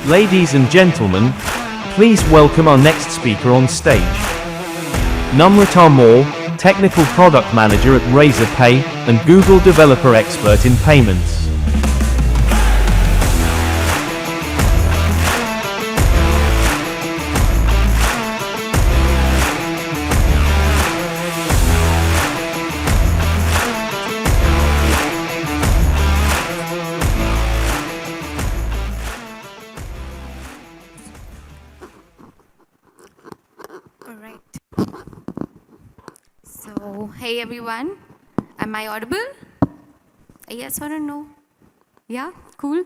Ladies and gentlemen, please welcome our next speaker on stage. Namrata More, Technical Product Manager at Razorpay and Google Developer Expert in Payments. Hey everyone, am I audible? Yes or a no? Yeah, cool.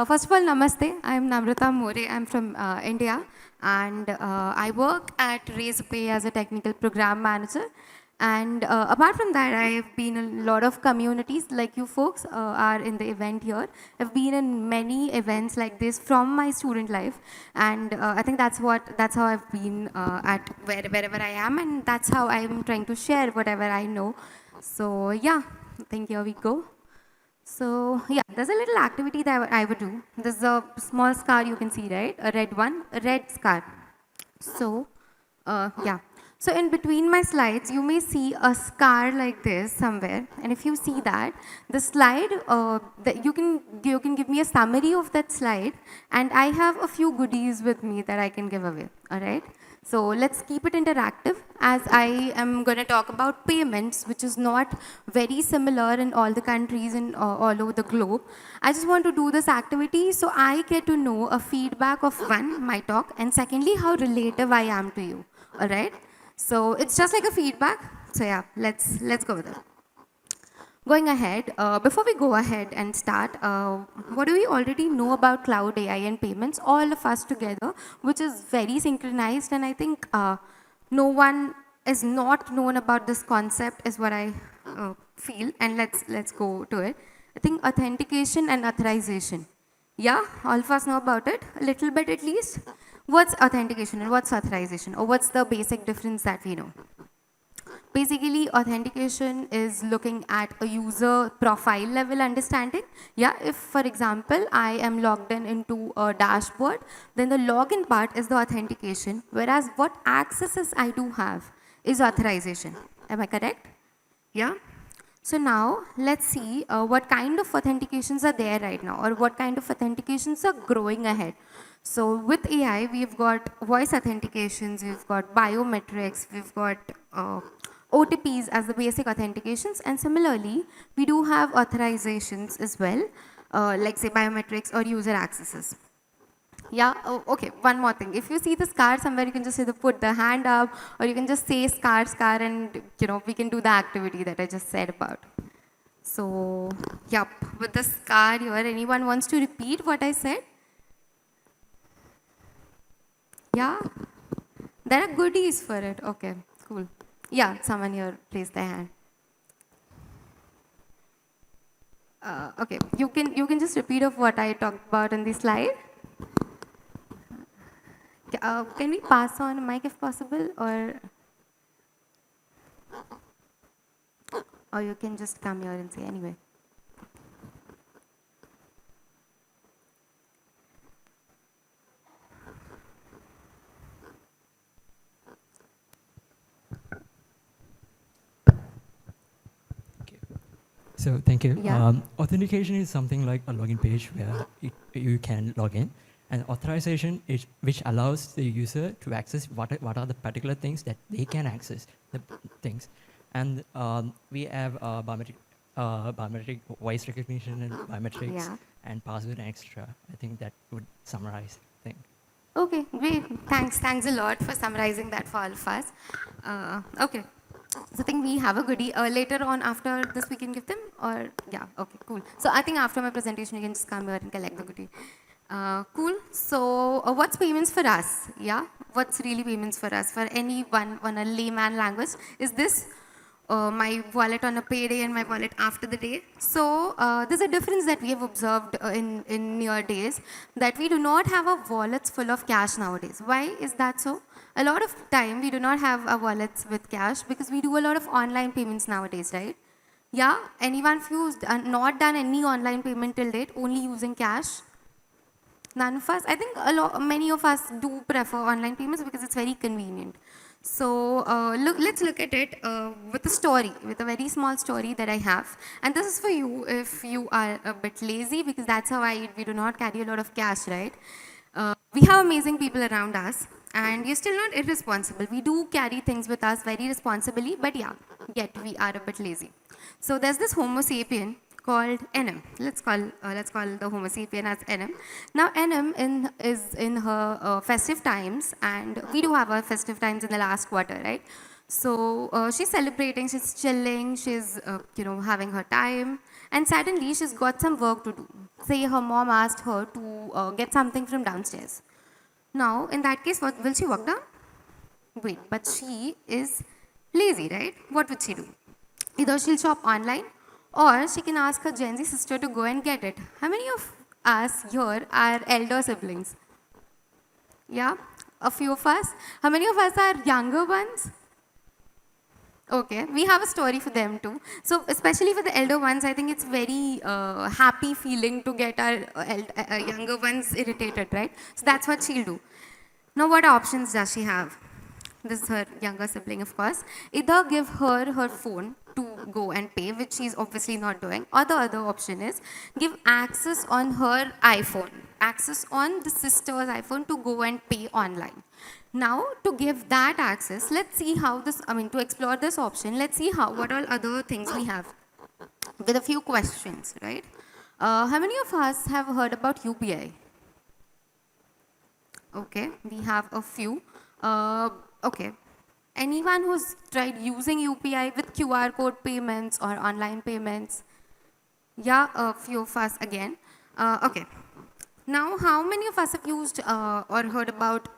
First of all, namaste. I'm Namrata More. I'm from India, and I work at Razorpay as a technical program manager. And apart from that, I've been in a lot of communities like you folks are in the event here. I've been in many events like this from my student life, and I think that's how I've been at wherever I am, and that's how I'm trying to share whatever I know. So yeah, I think here we go. So yeah, there's a little activity that I would do. There's a small scar you can see, right? A red one, a red scar. So yeah. So in between my slides, you may see a scar like this somewhere. And if you see that, the slide, you can give me a summary of that slide. And I have a few goodies with me that I can give away. All right. So let's keep it interactive as I am going to talk about payments, which is not very similar in all the countries and all over the globe. I just want to do this activity so I get to know a feedback of one, my talk, and secondly, how relative I am to you. All right. So it's just like a feedback. So yeah, let's go with it. Going ahead, before we go ahead and start, what do we already know about cloud AI and payments, all of us together, which is very synchronized, and I think no one is not known about this concept is what I feel, and let's go to it. I think authentication and authorization. Yeah, all of us know about it, a little bit at least. What's authentication and what's authorization, or what's the basic difference that we know? Basically, authentication is looking at a user profile level understanding. Yeah, if for example, I am logged in into a dashboard, then the login part is the authentication, whereas what accesses I do have is authorization. Am I correct? Yeah. So now let's see what kind of authentications are there right now, or what kind of authentications are growing ahead. So with AI, we've got voice authentications, we've got biometrics, we've got OTPs as the basic authentications, and similarly, we do have authorizations as well, like say biometrics or user accesses. Yeah, oh, okay, one more thing. If you see the scar somewhere, you can just either put the hand up, or you can just say scar, scar, and we can do the activity that I just said about. So, yep, with the scar here, anyone wants to repeat what I said? Yeah? There are goodies for it. Okay, cool. Yeah, someone here raised their hand. Okay, you can just repeat of what I talked about in the slide. Can we pass on a mic if possible, or you can just come here and say anyway. So thank you. Yeah. Authentication is something like a login page where you can log in, and authorization is which allows the user to access what are the particular things that they can access the things, and we have biometric voice recognition and biometrics and password and extra. I think that would summarize the thing. Okay, great. Thanks a lot for summarizing that for all of us. Okay. So I think we have a goodie. Later on after this we can give them, or yeah, okay, cool. So I think after my presentation you can just come here and collect the goodie. Cool. So what's payments for us? Yeah, what's really payments for us? For anyone on a layman language, is this my wallet on a payday and my wallet after the day? So there's a difference that we have observed in near days, that we do not have our wallets full of cash nowadays. Why is that so? A lot of time we do not have our wallets with cash because we do a lot of online payments nowadays, right? Yeah, anyone who's not done any online payment till date, only using cash? None of us. I think many of us do prefer online payments because it's very convenient. So let's look at it with a story, with a very small story that I have. And this is for you if you are a bit lazy, because that's how we do not carry a lot of cash, right? We have amazing people around us, and we're still not irresponsible. We do carry things with us very responsibly, but yeah, yet we are a bit lazy. So there's this Homo sapien called NM. Let's call the Homo sapien as NM. Now NM is in her festive times, and we do have our festive times in the last quarter, right? So she's celebrating, she's chilling, she's having her time, and suddenly she's got some work to do. Say her mom asked her to get something from downstairs. Now in that case, what will she walk down? Wait, but she is lazy, right? What would she do? Either she'll shop online, or she can ask her Gen Z sister to go and get it. How many of us here are elder siblings? Yeah, a few of us. How many of us are younger ones? Okay, we have a story for them too. So especially for the elder ones, I think it's very happy feeling to get our younger ones irritated, right? So that's what she'll do. Now what options does she have? This is her younger sibling, of course. Either give her her phone to go and pay, which she's obviously not doing, or the other option is give access on her iPhone, access on the sister's iPhone to go and pay online. Now, to give that access, let's see how this, to explore this option, let's see what all other things we have with a few questions, right? How many of us have heard about UPI? Okay, we have a few. Okay. Anyone who's tried using UPI with QR code payments or online payments? Yeah, a few of us again. Okay. Now, how many of us have used or heard about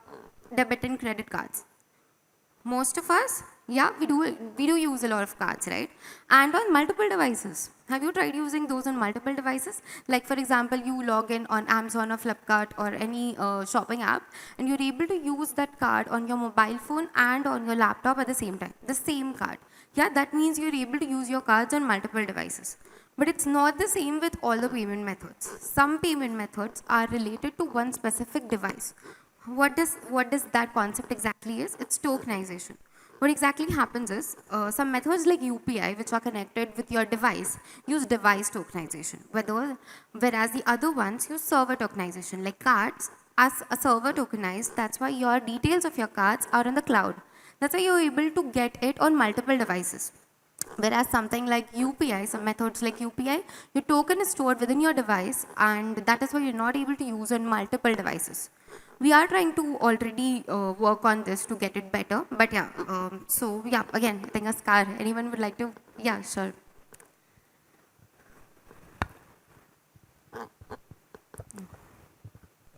debit and credit cards? Most of us, yeah, we do use a lot of cards, right? And on multiple devices. Have you tried using those on multiple devices? Like for example, you log in on Amazon or Flipkart or any shopping app, and you're able to use that card on your mobile phone and on your laptop at the same time, the same card. Yeah, that means you're able to use your cards on multiple devices. But it's not the same with all the payment methods. Some payment methods are related to one specific device. What does that concept exactly is? It's tokenization. What exactly happens is, some methods like UPI, which are connected with your device, use device tokenization, whereas the other ones use server tokenization, like cards. As a server tokenized, that's why your details of your cards are on the cloud. That's why you're able to get it on multiple devices. Whereas something like UPI, some methods like UPI, your token is stored within your device, and that is why you're not able to use on multiple devices. We are trying to already work on this to get it better, but yeah, so yeah, again, I think a scar. Anyone would like to? Yeah, sure.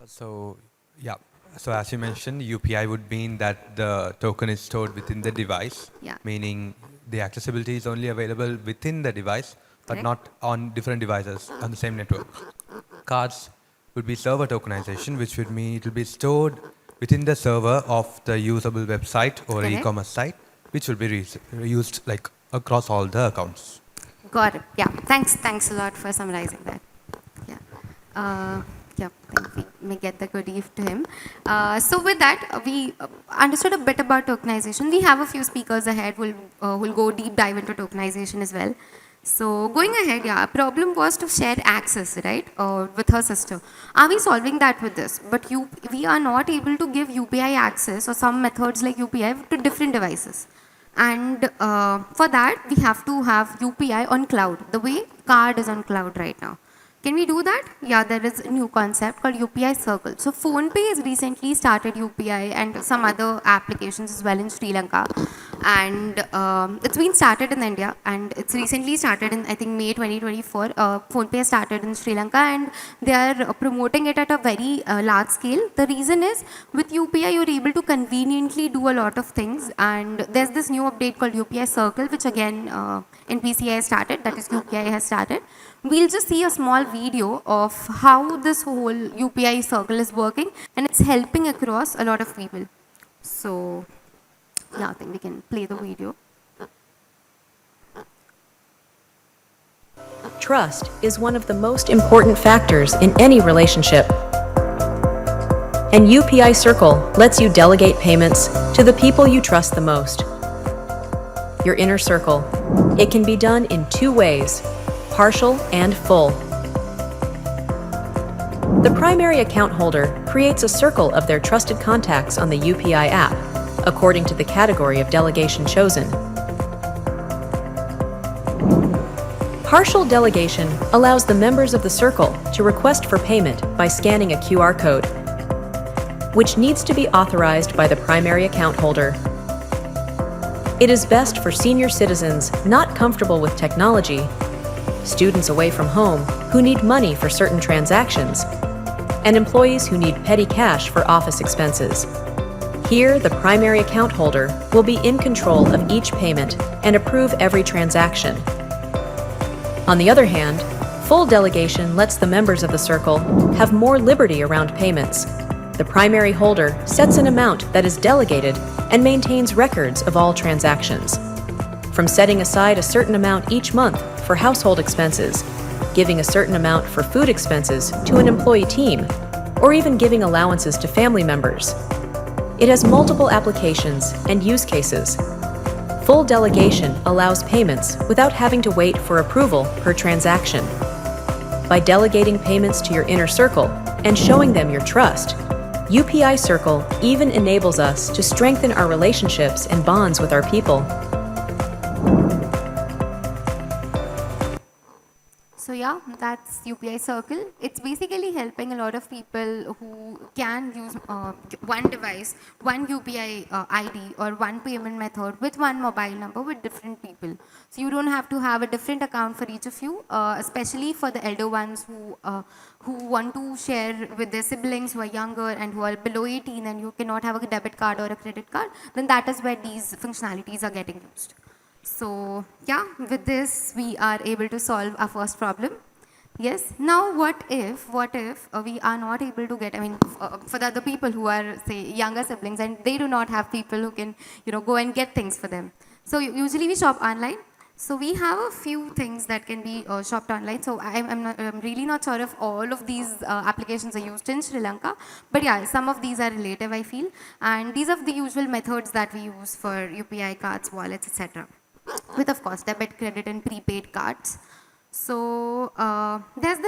So, yeah. So as you mentioned, UPI would mean that the token is stored within the device, Yeah. meaning the accessibility is only available within the device, but Correct. not on different devices on the same network. Cards would be server tokenization, which would mean it will be stored within the server of the usable website or Correct. e-commerce site, which will be used like across all the accounts. Got it. Yeah. Thanks a lot for summarizing that. Yeah. Yeah, I think we may get the goodie to him. So with that, we understood a bit about tokenization. We have a few speakers ahead who will go deep dive into tokenization as well. So going ahead, yeah, problem was to share access, right, with her sister. Are we solving that with this? But we are not able to give UPI access or some methods like UPI to different devices. And for that, we have to have UPI on cloud, the way card is on cloud right now. Can we do that? Yeah, there is a new concept called UPI Circle. So PhonePe has recently started UPI and some other applications as well in Sri Lanka. And it's been started in India, and it's recently started in, I think, May 2024. PhonePe has started in Sri Lanka, and they are promoting it at a very large scale. The reason is, with UPI, you're able to conveniently do a lot of things. And there's this new update called UPI Circle, which again, NPCI has started, that is UPI has started. We'll just see a small video of how this whole UPI circle is working, and it's helping across a lot of people. So, yeah, I think we can play the video. Trust is one of the most important factors in any relationship. And UPI Circle lets you delegate payments to the people you trust the most. Your inner circle. It can be done in two ways, partial and full. The primary account holder creates a circle of their trusted contacts on the UPI app, according to the category of delegation chosen. Partial delegation allows the members of the circle to request for payment by scanning a QR code, which needs to be authorized by the primary account holder. It is best for senior citizens not comfortable with technology, students away from home who need money for certain transactions, and employees who need petty cash for office expenses. Here, the primary account holder will be in control of each payment and approve every transaction. On the other hand, full delegation lets the members of the circle have more liberty around payments. The primary holder sets an amount that is delegated and maintains records of all transactions. From setting aside a certain amount each month for household expenses, giving a certain amount for food expenses to an employee team, or even giving allowances to family members. It has multiple applications and use cases. Full delegation allows payments without having to wait for approval per transaction. By delegating payments to your inner circle and showing them your trust, UPI Circle even enables us to strengthen our relationships and bonds with our people. So yeah, that's UPI Circle. It's basically helping a lot of people who can use one device, one UPI ID or one payment method with one mobile number with different people. So you don't have to have a different account for each of you, especially for the elder ones who want to share with their siblings who are younger and who are below 18 and you cannot have a debit card or a credit card, then that is where these functionalities are getting used. So yeah, with this we are able to solve our first problem. Yes. Now what if we are not able to get, for the other people who are say younger siblings and they do not have people who can go and get things for them. So usually we shop online. So we have a few things that can be shopped online. So I'm really not sure if all of these applications are used in Sri Lanka, but yeah, some of these are relative, I feel, and these are the usual methods that we use for UPI cards, wallets, etc. With of course debit, credit, and prepaid cards. So there's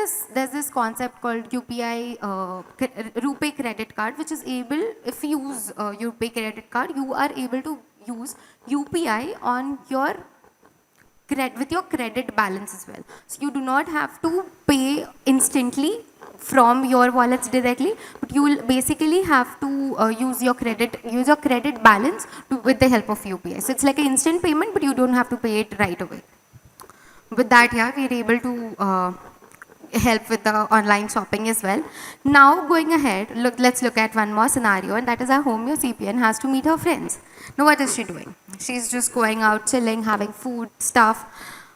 this concept called UPI RuPay credit card, which is able, if you use RuPay credit card, you are able to use UPI on your with your credit balance as well. So you do not have to pay instantly from your wallets directly, but you will basically have to use your credit balance with the help of UPI. So it's like an instant payment, but you don't have to pay it right away. With that, yeah, we're able to help with the online shopping as well. Now going ahead, let's look at one more scenario, and that is our home recipient has to meet her friends. Now what is she doing? She's just going out, chilling, having food, stuff.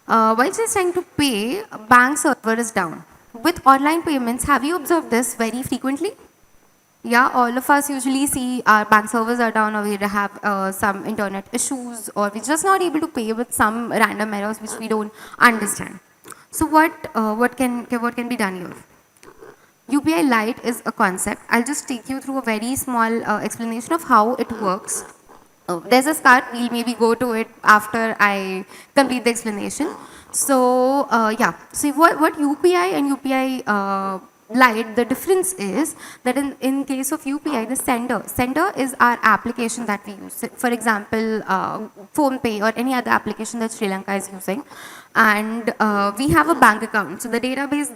While she's trying to pay, bank server is down. With online payments, have you observed this very frequently? Yeah, all of us usually see our bank servers are down, or we have some internet issues, or we're just not able to pay with some random errors which we don't understand. So what can be done here? UPI Lite is a concept. I'll just take you through a very small explanation of how it works. There's a start. We'll maybe go to it after I complete the explanation. So yeah, so what UPI and UPI Lite, the difference is that in case of UPI, the sender is our application that we use. For example, PhonePe or any other application that Sri Lanka is using. And we have a bank account. So the database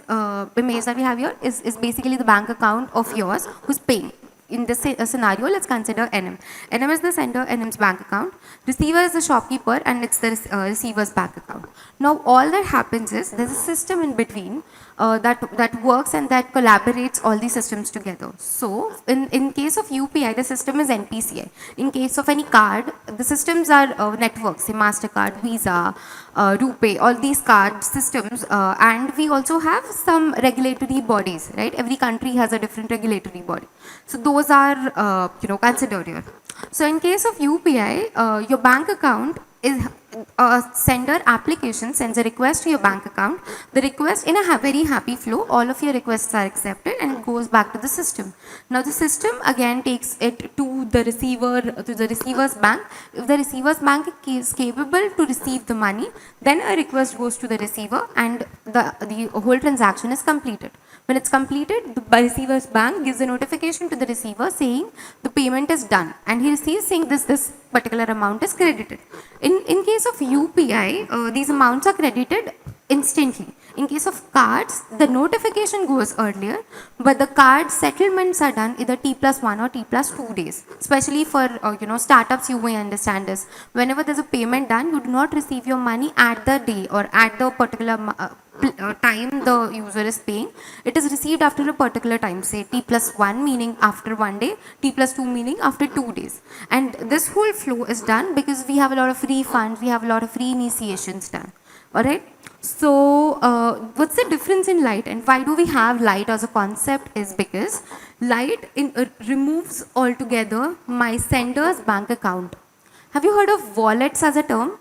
image that we have here is basically the bank account of yours who's paying. In this scenario, let's consider NM. NM is the sender, NM's bank account. Receiver is the shopkeeper, and it's the receiver's bank account. Now, all that happens is there's a system in between that works and that collaborates all these systems together. So, in case of UPI, the system is NPCI. In case of any card, the systems are networks, say MasterCard, Visa, RuPay, all these card systems, and we also have some regulatory bodies, right? Every country has a different regulatory body. So those are, considered here. So in case of UPI, your bank account is a sender application sends a request to your bank account, the request in a very happy flow, all of your requests are accepted and it goes back to the system. Now the system again takes it to the receiver, to the receiver's bank. If the receiver's bank is capable to receive the money, then a request goes to the receiver and the whole transaction is completed. When it's completed, the receiver's bank gives a notification to the receiver saying the payment is done, and he receives saying this particular amount is credited. In case of UPI, these amounts are credited instantly. In case of cards, the notification goes earlier, but the card settlements are done either T+1 or T+2 days. Especially for startups, you may understand this. Whenever there's a payment done, you do not receive your money at the day or at the particular time the user is paying. It is received after a particular time, say T+1 meaning after 1 day, T+2 meaning after 2 days. And this whole flow is done because we have a lot of refunds, we have a lot of reinitiations done. Alright, so what's the difference in Lite and why do we have Lite as a concept is because Lite removes altogether my sender's bank account. Have you heard of wallets as a term?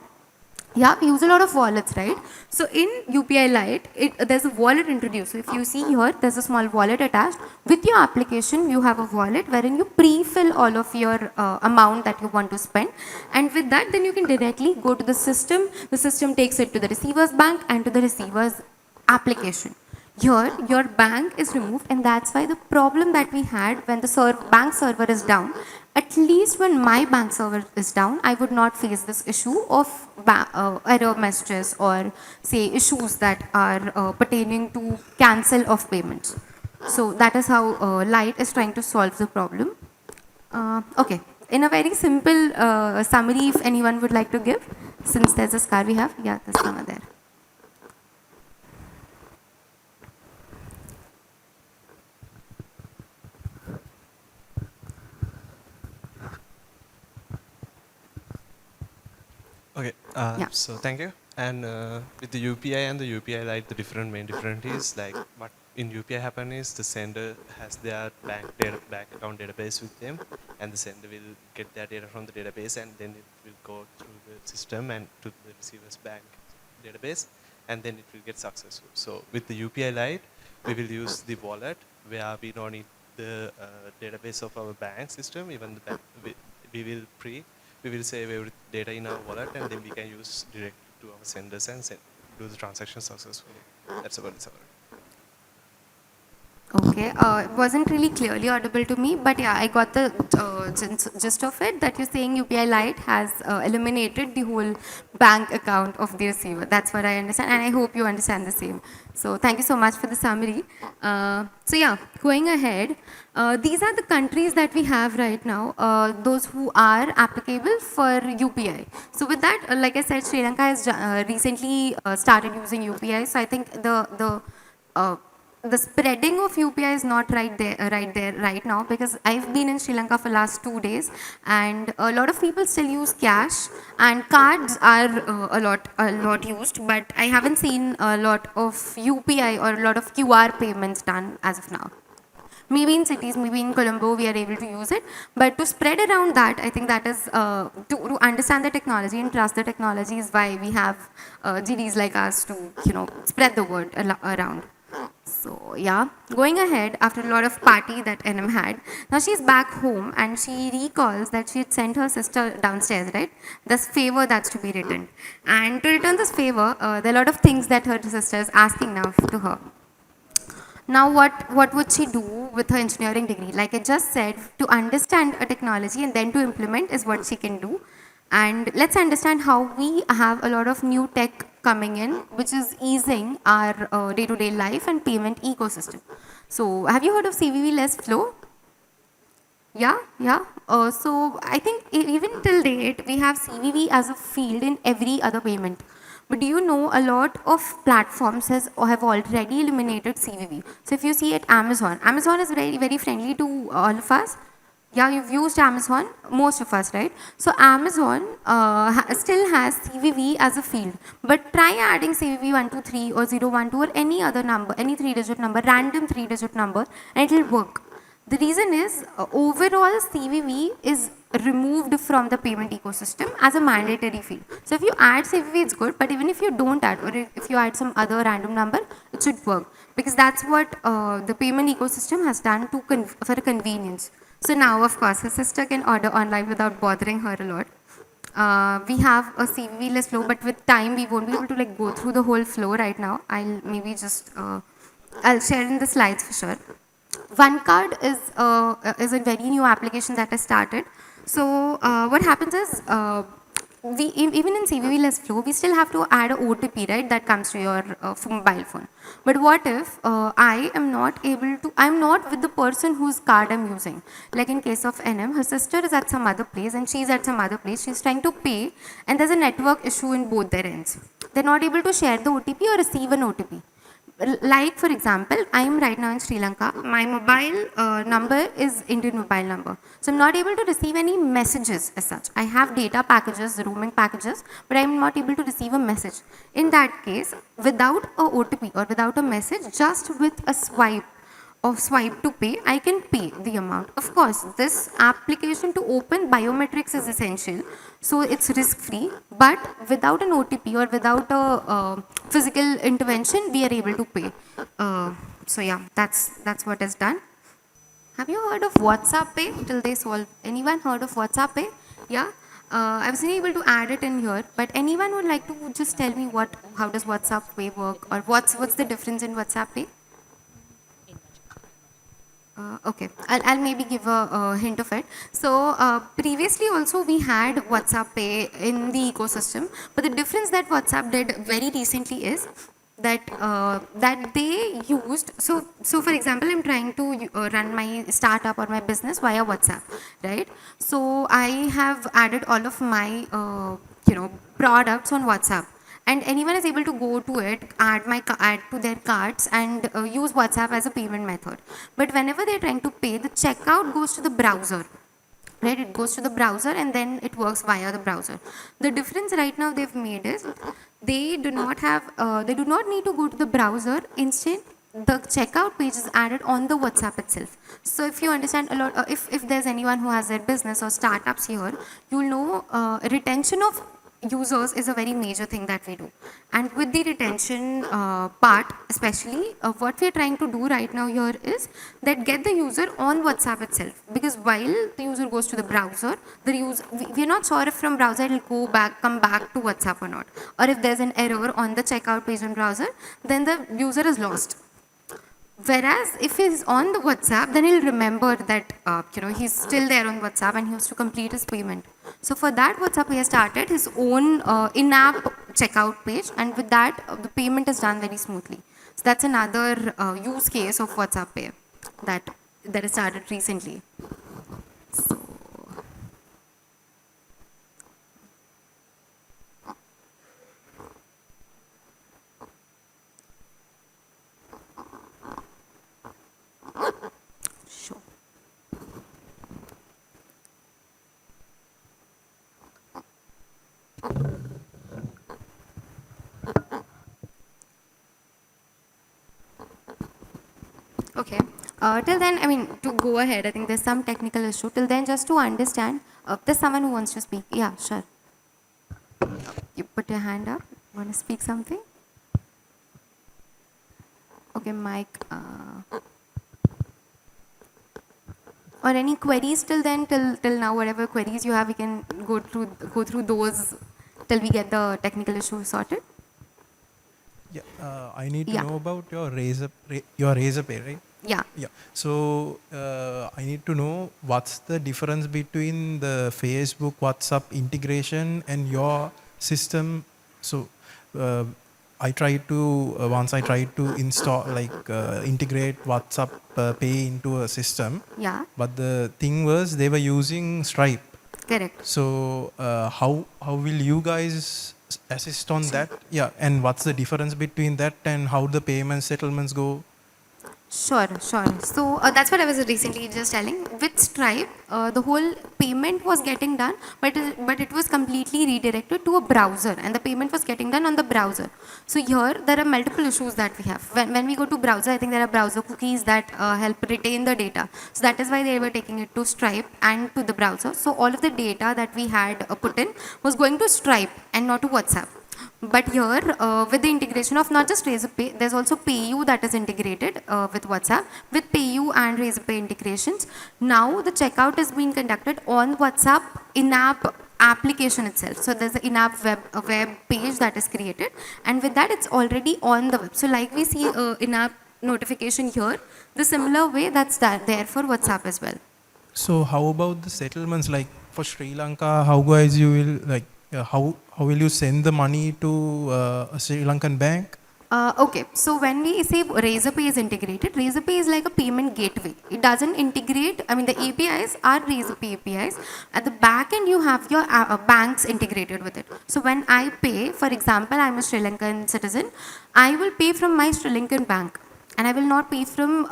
Yeah, we use a lot of wallets, right? So in UPI Lite, there's a wallet introduced. So if you see here, there's a small wallet attached. With your application, you have a wallet wherein you pre-fill all of your amount that you want to spend. And with that, then you can directly go to the system. The system takes it to the receiver's bank and to the receiver's application. Here, your bank is removed, and that's why the problem that we had when the bank server is down, at least when my bank server is down, I would not face this issue of error messages or say issues that are pertaining to cancel of payments. So that is how Lite is trying to solve the problem. Okay, in a very simple summary, if anyone would like to give, since there's a scar we have, yeah, there's one there. Okay, so thank you. And with the UPI and the UPI Lite, the main difference is like what in UPI happen is the sender has their bank account database with them, and the sender will get their data from the database, and then it will go through the system and to the receiver's bank database, and then it will get successful. So with the UPI Lite, we will use the wallet where we don't need the database of our bank system. Even the bank, we will save every data in our wallet, and then we can use direct to our senders and do the transaction successfully. That's about it. Okay, it wasn't really clearly audible to me, but yeah, I got the gist of it, that you're saying UPI Lite has eliminated the whole bank account of the receiver. That's what I understand, and I hope you understand the same. So thank you so much for the summary. So yeah, going ahead, these are the countries that we have right now, those who are applicable for UPI. So with that, like I said, Sri Lanka has recently started using UPI, so I think the spreading of UPI is not right now, because I've been in Sri Lanka for last 2 days, and a lot of people still use cash, and cards are a lot used, but I haven't seen a lot of UPI or a lot of QR payments done as of now. Maybe in cities, maybe in Colombo, we are able to use it. But to spread around that, I think that is to understand the technology and trust the technology is why we have GDs like us to spread the word around. So yeah, going ahead, after a lot of party that NM had, now she's back home and she recalls that she had sent her sister downstairs, right? This favor that's to be returned. And to return this favor, there are a lot of things that her sister is asking now to her. Now what would she do with her engineering degree? Like I just said, to understand a technology and then to implement is what she can do. And let's understand how we have a lot of new tech coming in, which is easing our day-to-day life and payment ecosystem. So have you heard of CVV Flow? Yeah. So I think even till date, we have CVV as a field in every other payment. But do you know a lot of platforms have already eliminated CVV. So if you see at Amazon is very, very friendly to all of us. Yeah, you've used Amazon, most of us, right? So Amazon still has CVV as a field, but try adding CVV 123 or 012 or any other number, any 3-digit number, random 3-digit number, and it will work. The reason is overall CVV is removed from the payment ecosystem as a mandatory field. So if you add CVV, it's good, but even if you don't add, or if you add some other random number, it should work, because that's what the payment ecosystem has done to for convenience. So now, of course, her sister can order online without bothering her a lot. We have a CVV list flow, but with time we won't be able to like go through the whole flow right now. I'll maybe just I'll share in the slides for sure. One card is a very new application that has started. So what happens is even in CVV less flow, we still have to add a OTP, right? That comes to your mobile phone. But what if I am not able to? I'm not with the person whose card I'm using. Like in case of NM, her sister is at some other place and she's at some other place. She's trying to pay, and there's a network issue in both their ends. They're not able to share the OTP or receive an OTP. Like for example, I am right now in Sri Lanka. My mobile number is Indian mobile number. So I'm not able to receive any messages as such. I have data packages, roaming packages, but I'm not able to receive a message. In that case, without a OTP or without a message, just with a swipe to pay, I can pay the amount. Of course, this application to open biometrics is essential, so it's risk-free, but without an OTP or without a physical intervention, we are able to pay. So yeah, that's what is done. Have you heard of WhatsApp Pay till they solve? Anyone heard of WhatsApp Pay? Yeah? I wasn't able to add it in here, but anyone would like to just tell me how does WhatsApp Pay work, or what's the difference in WhatsApp Pay? Okay, I'll maybe give a hint of it. So previously also we had WhatsApp Pay in the ecosystem, but the difference that WhatsApp did very recently is that that they used. So for example, I'm trying to run my startup or my business via WhatsApp, right? So I have added all of my products on WhatsApp, and anyone is able to go to it, add to their carts, and use WhatsApp as a payment method. But whenever they're trying to pay, the checkout goes to the browser. Right, it goes to the browser and then it works via the browser. The difference right now they've made is they do not need to go to the browser. Instead, the checkout page is added on the WhatsApp itself. So if you understand a lot, if there's anyone who has their business or startups here, you'll know retention of users is a very major thing that we do. And with the retention part, especially, what we're trying to do right now here is that get the user on WhatsApp itself. Because while the user goes to the browser, we're not sure if from browser it will come back to WhatsApp or not. Or if there's an error on the checkout page on browser, then the user is lost. Whereas if he's on the WhatsApp, then he'll remember that he's still there on WhatsApp and he has to complete his payment. So for that, WhatsApp has started his own in-app checkout page, and with that, the payment is done very smoothly. So that's another use case of WhatsApp Pay that has started recently. So, sure. Okay. Till then, I mean, to go ahead, I think there's some technical issue. Till then, just to understand, there's someone who wants to speak. Yeah, sure. You put your hand up. Want to speak something? Okay, Mike. Or any queries till then, till now, whatever queries you have, we can go through those till we get the technical issue sorted. Yeah, I need to know about your Razor Pay, right? Yeah. Yeah. So I need to know what's the difference between the Facebook WhatsApp integration and your system. So I tried to once I tried to install integrate WhatsApp Pay into a system. Yeah. But the thing was they were using Stripe. Correct. So how will you guys assist on that? Yeah, and what's the difference between that and how the payment settlements go? Sure, sure. So that's what I was recently just telling. With Stripe, the whole payment was getting done, but it was completely redirected to a browser, and the payment was getting done on the browser. So here there are multiple issues that we have. When we go to browser, I think there are browser cookies that help retain the data. So that is why they were taking it to Stripe and to the browser. So all of the data that we had put in was going to Stripe and not to WhatsApp. But here, with the integration of not just Razorpay, there's also PayU that is integrated with WhatsApp. With PayU and Razorpay integrations, now the checkout is being conducted on WhatsApp in-app application itself. So there's an in-app web page that is created, and with that, it's already on the web. So like we see in-app notification here, the similar way that's there for WhatsApp as well. So how about the settlements? Like for Sri Lanka, how guys you will like how will you send the money to a Sri Lankan bank? Okay, so when we say Razorpay is integrated, Razorpay is like a payment gateway. It doesn't integrate, I mean the APIs are Razorpay APIs. At the back end you have your banks integrated with it. So when I pay, for example, I'm a Sri Lankan citizen, I will pay from my Sri Lankan bank. And I will not pay from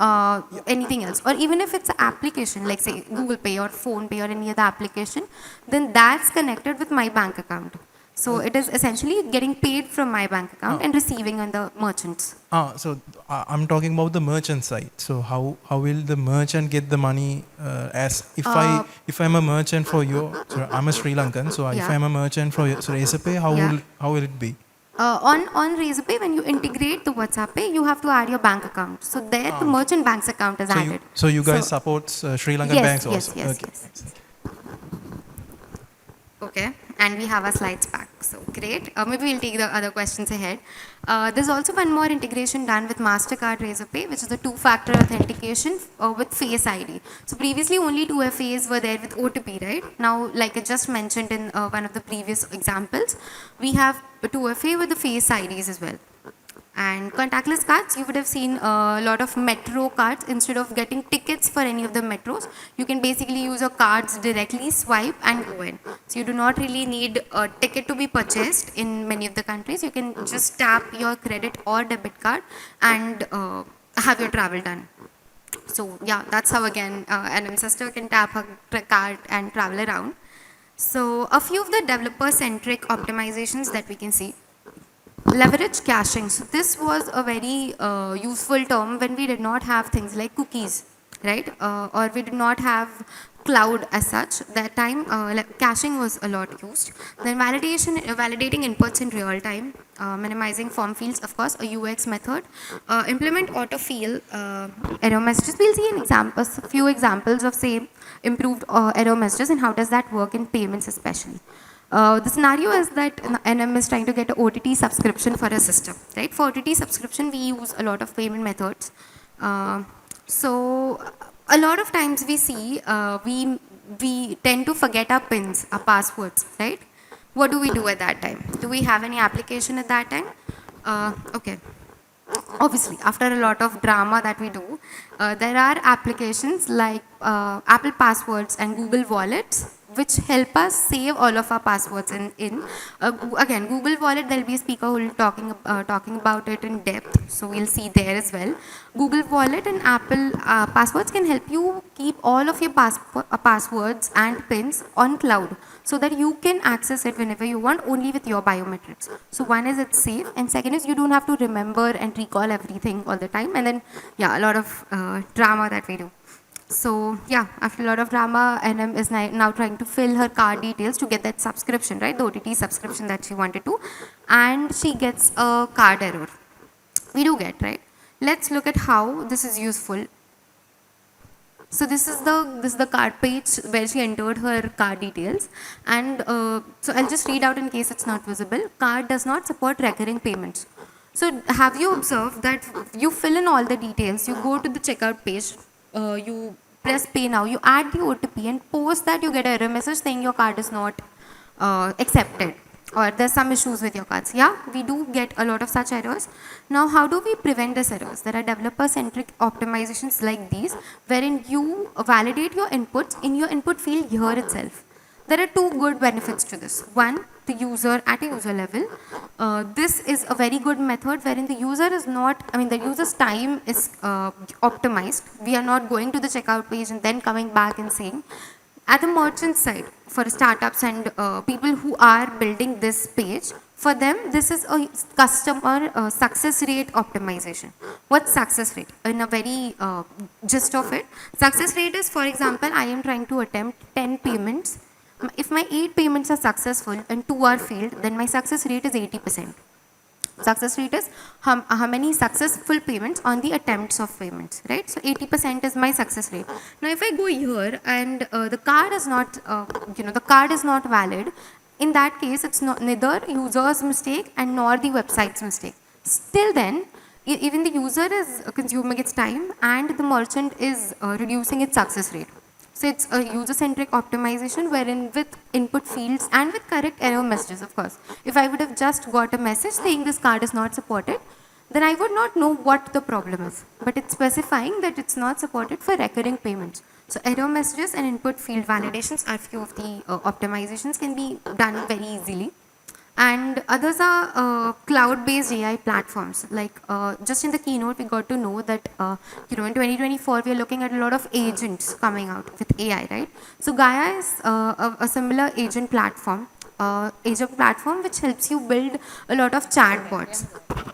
anything else. Or even if it's an application, like say Google Pay or Phone Pay or any other application, then that's connected with my bank account. So it is essentially getting paid from my bank account and receiving on the merchants. So I'm talking about the merchant side. So how will the merchant get the money as if I'm a merchant for you? So I'm a Sri Lankan. So if I'm a merchant for so Razorpay, how will it be? On Razorpay, when you integrate the WhatsApp Pay, you have to add your bank account. So there, the merchant bank's account is added. So you guys support Sri Lankan banks also? Yes. Okay, and we have our slides back. So great. Maybe we'll take the other questions ahead. There's also one more integration done with MasterCard Razorpay, which is the two-factor authentication with Face ID. So previously only 2FAs were there with OTP, right? Now, like I just mentioned in one of the previous examples, we have 2FA with the Face IDs as well. And contactless cards, you would have seen a lot of metro cards. Instead of getting tickets for any of the metros, you can basically use your cards directly, swipe and go in. So you do not really need a ticket to be purchased in many of the countries. You can just tap your credit or debit card and have your travel done. So yeah, that's how again an ancestor can tap her card and travel around. So a few of the developer-centric optimizations that we can see. Leverage caching. So this was a very useful term when we did not have things like cookies, right? Or we did not have cloud as such. That time caching was a lot used. Then validating inputs in real time, minimizing form fields, of course, a UX method. Implement autofill error messages. We'll see a few examples of say improved error messages and how does that work in payments especially. The scenario is that NM is trying to get an OTT subscription for a system, right? For OTT subscription, we use a lot of payment methods. So a lot of times we see we tend to forget our PINs, our passwords, right? What do we do at that time? Do we have any application at that time? Okay. Obviously, after a lot of drama that we do, there are applications like Apple Passwords and Google Wallets, which help us save all of our passwords in. Again, Google Wallet, there will be a speaker who will be talking about it in depth, so we'll see there as well. Google Wallet and Apple Passwords can help you keep all of your passwords and pins on cloud, so that you can access it whenever you want, only with your biometrics. So one is it's safe, and second is you don't have to remember and recall everything all the time, and then yeah, a lot of drama that we do. So yeah, after a lot of drama, NM is now trying to fill her card details to get that subscription, right? The OTT subscription that she wanted to, and she gets a card error. We do get, right? Let's look at how this is useful. So this is the card page where she entered her card details, and so I'll just read out in case it's not visible. Card does not support recurring payments. So have you observed that you fill in all the details, you go to the checkout page, you press pay now, you add the OTP, and post that you get an error message saying your card is not accepted, or there's some issues with your cards. Yeah, we do get a lot of such errors. Now, how do we prevent these errors? There are developer-centric optimizations like these, wherein you validate your inputs in your input field here itself. There are two good benefits to this. One, the user at a user level. This is a very good method wherein the user is not, the user's time is optimized. We are not going to the checkout page and then coming back and saying. At the merchant side, for startups and people who are building this page, for them, this is a customer success rate optimization. What's success rate? In a very gist of it, success rate is, for example, I am trying to attempt 10 payments. If my 8 payments are successful and 2 are failed, then my success rate is 80%. Success rate is how many successful payments on the attempts of payments, right? So 80% is my success rate. Now, if I go here and the card is not, the card is not valid, in that case, it's not neither user's mistake and nor the website's mistake. Still then, even the user is consuming its time and the merchant is reducing its success rate. So it's a user-centric optimization wherein with input fields and with correct error messages, of course. If I would have just got a message saying this card is not supported, then I would not know what the problem is. But it's specifying that it's not supported for recurring payments. So error messages and input field validations are few of the optimizations can be done very easily. And others are cloud-based AI platforms. Like just in the keynote, we got to know that in 2024 we are looking at a lot of agents coming out with AI, right? So Gaia is a similar agent platform which helps you build a lot of chatbots.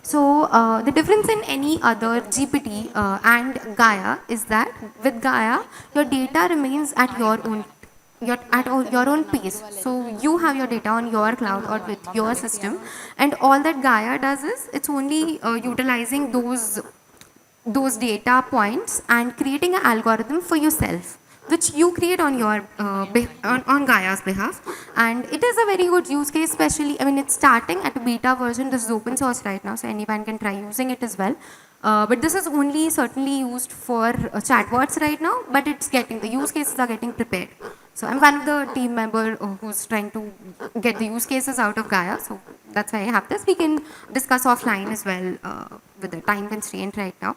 So the difference in any other GPT and Gaia is that with Gaia, your data remains at your own pace. So you have your data on your cloud or with your system, and all that Gaia does is it's only utilizing those data points and creating an algorithm for yourself, which you create on your on Gaia's behalf. And it is a very good use case, especially, it's starting at a beta version. This is open source right now, so anyone can try using it as well. But this is only certainly used for chatbots right now, but the use cases are getting prepared. So I'm one of the team member who's trying to get the use cases out of Gaia. So that's why I have this. We can discuss offline as well with the time constraint right now.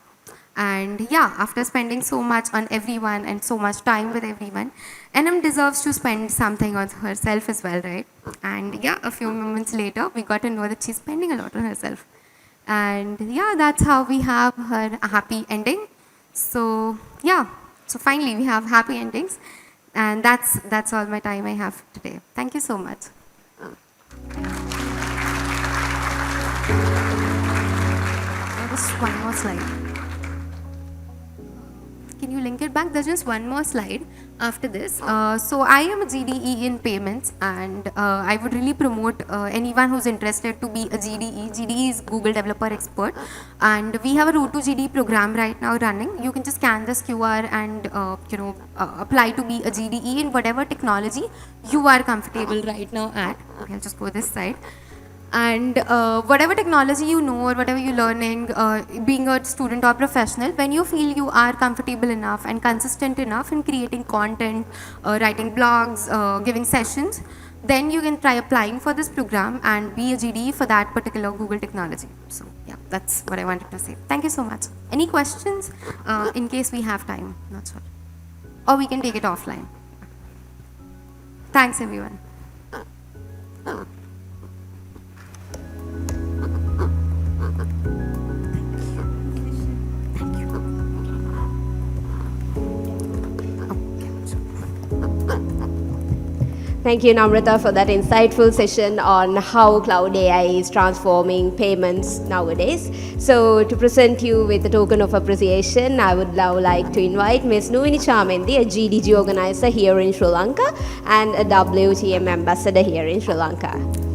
And yeah, after spending so much on everyone and so much time with everyone, NM deserves to spend something on herself as well, right? And yeah, a few moments later, we got to know that she's spending a lot on herself. And yeah, that's how we have her happy ending. So yeah, so finally we have happy endings. And that's all my time I have today. Thank you so much. There's one more slide. Can you link it back? There's just one more slide after this. So I am a GDE in payments, and I would really promote anyone who's interested to be a GDE. GDE is Google Developer Expert, and we have a Road to GDE program right now running. You can just scan this QR and apply to be a GDE in whatever technology you are comfortable right now at. Okay, I'll just go this side. And whatever technology you know or whatever you're learning, being a student or professional, when you feel you are comfortable enough and consistent enough in creating content, writing blogs, giving sessions, then you can try applying for this program and be a GDE for that particular Google technology. So yeah, that's what I wanted to say. Thank you so much. Any questions in case we have time? Not sure. Or we can take it offline. Thanks everyone. Thank you, Namrata, for that insightful session on how cloud AI is transforming payments nowadays. So, to present you with a token of appreciation, I would now like to invite Ms. Nuini Chamendi, a GDG organizer here in Sri Lanka and a WTM ambassador here in Sri Lanka.